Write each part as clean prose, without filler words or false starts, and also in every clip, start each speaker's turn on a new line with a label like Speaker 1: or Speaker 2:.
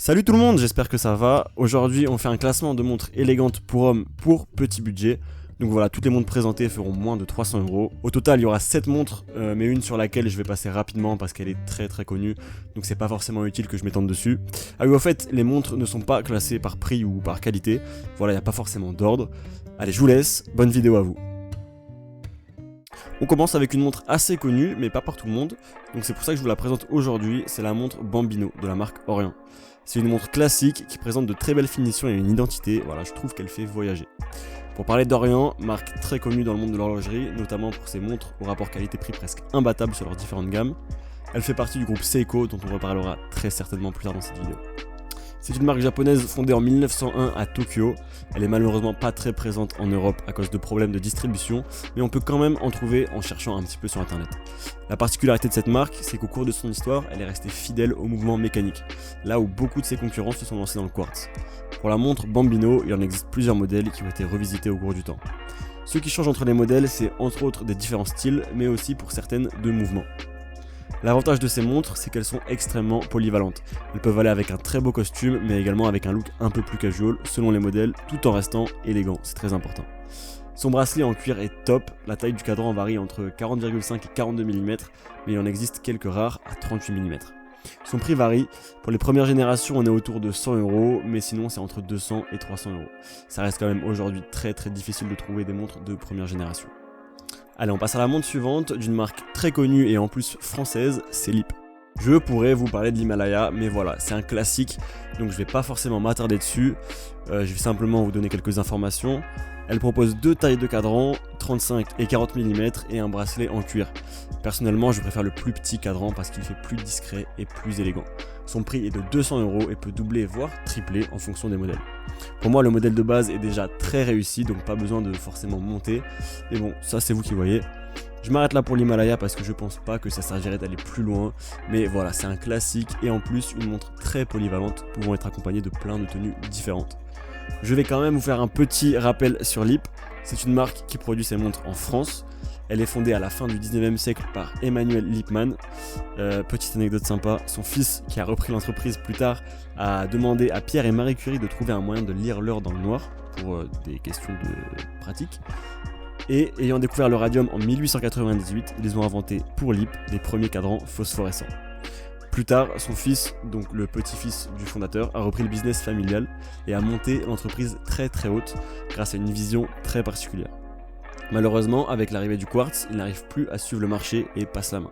Speaker 1: Salut tout le monde, j'espère que ça va. Aujourd'hui, on fait un classement de montres élégantes pour hommes pour petit budget. Donc voilà, toutes les montres présentées feront moins de 300€. Au total, il y aura 7 montres, mais une sur laquelle je vais passer rapidement parce qu'elle est très connue. Donc c'est pas forcément utile que je m'étende dessus. Ah oui, au fait, les montres ne sont pas classées par prix ou par qualité. Voilà, il n'y a pas forcément d'ordre. Allez, je vous laisse, bonne vidéo à vous. On commence avec une montre assez connue, mais pas par tout le monde. Donc c'est pour ça que je vous la présente aujourd'hui, c'est la montre Bambino de la marque Orient. C'est une montre classique qui présente de très belles finitions et une identité, voilà, je trouve qu'elle fait voyager. Pour parler d'Orient, marque très connue dans le monde de l'horlogerie, notamment pour ses montres au rapport qualité-prix presque imbattable sur leurs différentes gammes. Elle fait partie du groupe Seiko, dont on reparlera très certainement plus tard dans cette vidéo. C'est une marque japonaise fondée en 1901 à Tokyo. Elle est malheureusement pas très présente en Europe à cause de problèmes de distribution, mais on peut quand même en trouver en cherchant un petit peu sur internet. La particularité de cette marque, c'est qu'au cours de son histoire, elle est restée fidèle au mouvement mécanique, là où beaucoup de ses concurrents se sont lancés dans le quartz. Pour la montre Bambino, il en existe plusieurs modèles qui ont été revisités au cours du temps. Ce qui change entre les modèles, c'est entre autres des différents styles, mais aussi pour certaines de mouvements. L'avantage de ces montres, c'est qu'elles sont extrêmement polyvalentes. Elles peuvent aller avec un très beau costume, mais également avec un look un peu plus casual, selon les modèles, tout en restant élégant, c'est très important. Son bracelet en cuir est top, la taille du cadran varie entre 40,5 et 42 mm, mais il en existe quelques rares à 38 mm. Son prix varie, pour les premières générations on est autour de 100€, mais sinon c'est entre 200 et 300€. Ça reste quand même aujourd'hui très difficile de trouver des montres de première génération. Allez, on passe à la montre suivante, d'une marque très connue et en plus française, c'est LEAP. Je pourrais vous parler de l'Himalaya, mais voilà, c'est un classique, donc je vais pas forcément m'attarder dessus, je vais simplement vous donner quelques informations. Elle propose deux tailles de cadran, 35 et 40 mm et un bracelet en cuir. Personnellement, je préfère le plus petit cadran parce qu'il fait plus discret et plus élégant. Son prix est de 200€ et peut doubler voire tripler en fonction des modèles. Pour moi, le modèle de base est déjà très réussi, donc pas besoin de forcément monter. Mais bon, ça c'est vous qui voyez. Je m'arrête là pour l'Himalaya parce que je pense pas que ça servirait d'aller plus loin. Mais voilà, c'est un classique et en plus une montre très polyvalente pouvant être accompagnée de plein de tenues différentes. Je vais quand même vous faire un petit rappel sur LEAP. C'est une marque qui produit ses montres en France. Elle est fondée à la fin du 19e siècle par Emmanuel Lippmann. Petite anecdote sympa, son fils qui a repris l'entreprise plus tard a demandé à Pierre et Marie Curie de trouver un moyen de lire l'heure dans le noir pour des questions de pratique. Et ayant découvert le radium en 1898, ils ont inventé pour LEAP les premiers cadrans phosphorescents. Plus tard, son fils, donc le petit-fils du fondateur, a repris le business familial et a monté l'entreprise très haute grâce à une vision très particulière. Malheureusement, avec l'arrivée du quartz, il n'arrive plus à suivre le marché et passe la main.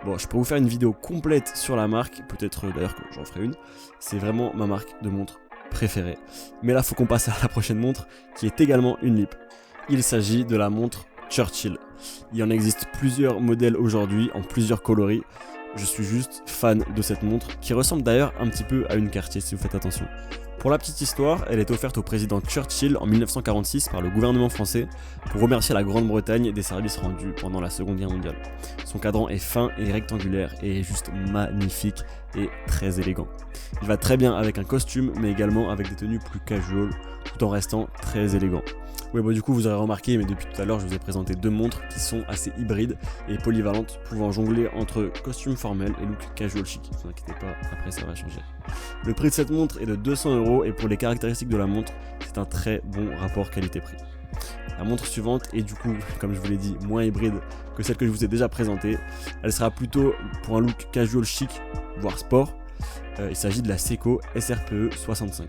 Speaker 1: Bon, je peux vous faire une vidéo complète sur la marque, peut-être d'ailleurs que j'en ferai une. C'est vraiment ma marque de montre préférée. Mais là, faut qu'on passe à la prochaine montre, qui est également une LEAP. Il s'agit de la montre Churchill. Il en existe plusieurs modèles aujourd'hui, en plusieurs coloris. Je suis juste fan de cette montre, qui ressemble d'ailleurs un petit peu à une Cartier si vous faites attention. Pour la petite histoire, elle est offerte au président Churchill en 1946 par le gouvernement français pour remercier la Grande-Bretagne des services rendus pendant la Seconde Guerre mondiale. Son cadran est fin et rectangulaire et est juste magnifique et très élégant. Il va très bien avec un costume mais également avec des tenues plus casual tout en restant très élégant. Oui, bon, du coup vous aurez remarqué, mais depuis tout à l'heure je vous ai présenté deux montres qui sont assez hybrides et polyvalentes, pouvant jongler entre costume formel et look casual chic. Ne vous inquiétez pas, après ça va changer. Le prix de cette montre est de 200€ et pour les caractéristiques de la montre, c'est un très bon rapport qualité-prix. La montre suivante est du coup, comme je vous l'ai dit, moins hybride que celle que je vous ai déjà présentée. Elle sera plutôt pour un look casual chic, voire sport. Il s'agit de la Seiko SRPE 65.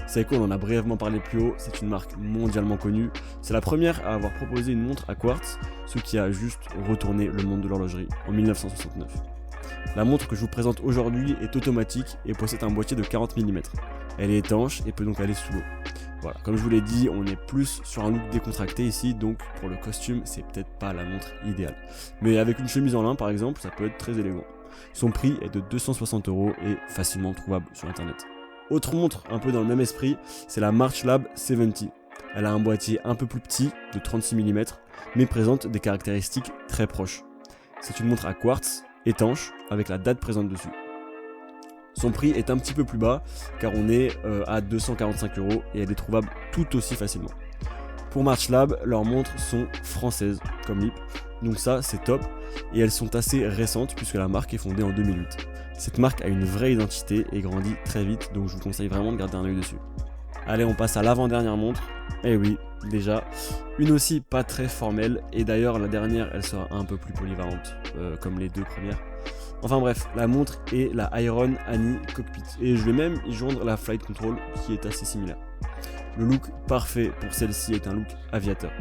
Speaker 1: Seiko, on en a brièvement parlé plus haut, c'est une marque mondialement connue. C'est la première à avoir proposé une montre à quartz, ce qui a juste retourné le monde de l'horlogerie en 1969. La montre que je vous présente aujourd'hui est automatique et possède un boîtier de 40 mm. Elle est étanche et peut donc aller sous l'eau. Voilà, comme je vous l'ai dit, on est plus sur un look décontracté ici, donc pour le costume, c'est peut-être pas la montre idéale. Mais avec une chemise en lin par exemple, ça peut être très élégant. Son prix est de 260€ et facilement trouvable sur internet. Autre montre un peu dans le même esprit, c'est la Marchlab 70. Elle a un boîtier un peu plus petit, de 36 mm, mais présente des caractéristiques très proches. C'est une montre à quartz, étanche, avec la date présente dessus. Son prix est un petit peu plus bas, car on est à 245€ et elle est trouvable tout aussi facilement. Pour Marchlab, leurs montres sont françaises, comme LEAP. Donc ça, c'est top. Et elles sont assez récentes puisque la marque est fondée en 2008. Cette marque a une vraie identité et grandit très vite, donc je vous conseille vraiment de garder un œil dessus. Allez, on passe à l'avant-dernière montre. Eh oui, déjà, une aussi pas très formelle, et d'ailleurs la dernière elle sera un peu plus polyvalente, comme les deux premières. Enfin bref, la montre est la Iron Annie Cockpit, et je vais même y joindre la Flight Control qui est assez similaire. Le look parfait pour celle-ci est un look aviateur.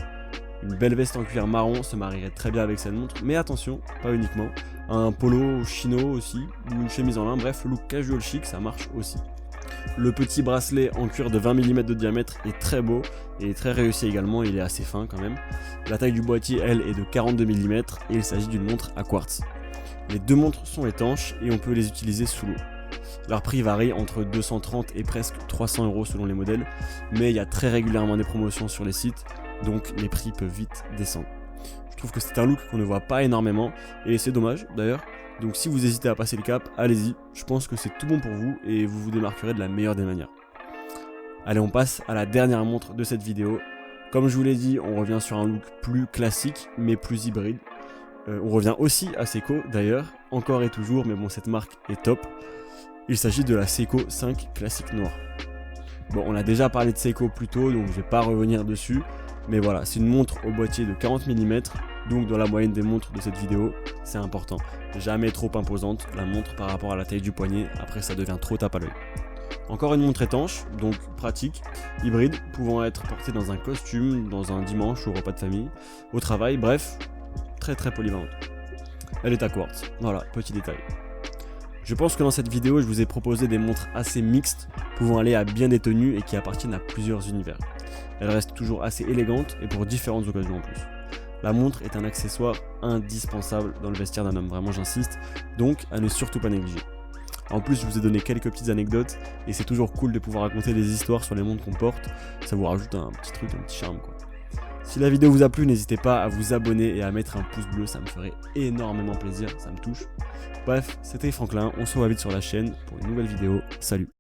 Speaker 1: Une belle veste en cuir marron se marierait très bien avec cette montre, mais attention, pas uniquement. Un polo chino aussi, ou une chemise en lin, bref, le look casual chic ça marche aussi. Le petit bracelet en cuir de 20 mm de diamètre est très beau et très réussi également, il est assez fin quand même. La taille du boîtier, elle, est de 42 mm et il s'agit d'une montre à quartz. Les deux montres sont étanches et on peut les utiliser sous l'eau. Leur prix varie entre 230 et presque 300 € selon les modèles, mais il y a très régulièrement des promotions sur les sites, donc les prix peuvent vite descendre. Je trouve que c'est un look qu'on ne voit pas énormément et c'est dommage d'ailleurs. Donc si vous hésitez à passer le cap, allez-y, je pense que c'est tout bon pour vous et vous vous démarquerez de la meilleure des manières. Allez, on passe à la dernière montre de cette vidéo. Comme je vous l'ai dit, on revient sur un look plus classique mais plus hybride. On revient aussi à Seiko d'ailleurs, encore et toujours, mais bon, cette marque est top. Il s'agit de la Seiko 5 classique noire. Bon, on a déjà parlé de Seiko plus tôt, donc je vais pas revenir dessus. Mais voilà, c'est une montre au boîtier de 40 mm, donc dans la moyenne des montres de cette vidéo, c'est important. Jamais trop imposante, la montre par rapport à la taille du poignet, après ça devient trop tape à l'œil. Encore une montre étanche, donc pratique, hybride, pouvant être portée dans un costume, dans un dimanche ou repas de famille, au travail, bref, très polyvalente. Elle est à quartz, voilà, petit détail. Je pense que dans cette vidéo, je vous ai proposé des montres assez mixtes, pouvant aller à bien des tenues et qui appartiennent à plusieurs univers. Elle reste toujours assez élégante et pour différentes occasions en plus. La montre est un accessoire indispensable dans le vestiaire d'un homme, vraiment j'insiste, donc à ne surtout pas négliger. En plus, je vous ai donné quelques petites anecdotes et c'est toujours cool de pouvoir raconter des histoires sur les montres qu'on porte, ça vous rajoute un petit truc, un petit charme quoi. Si la vidéo vous a plu, n'hésitez pas à vous abonner et à mettre un pouce bleu, ça me ferait énormément plaisir, ça me touche. Bref, c'était Franklin, on se revoit vite sur la chaîne pour une nouvelle vidéo, salut!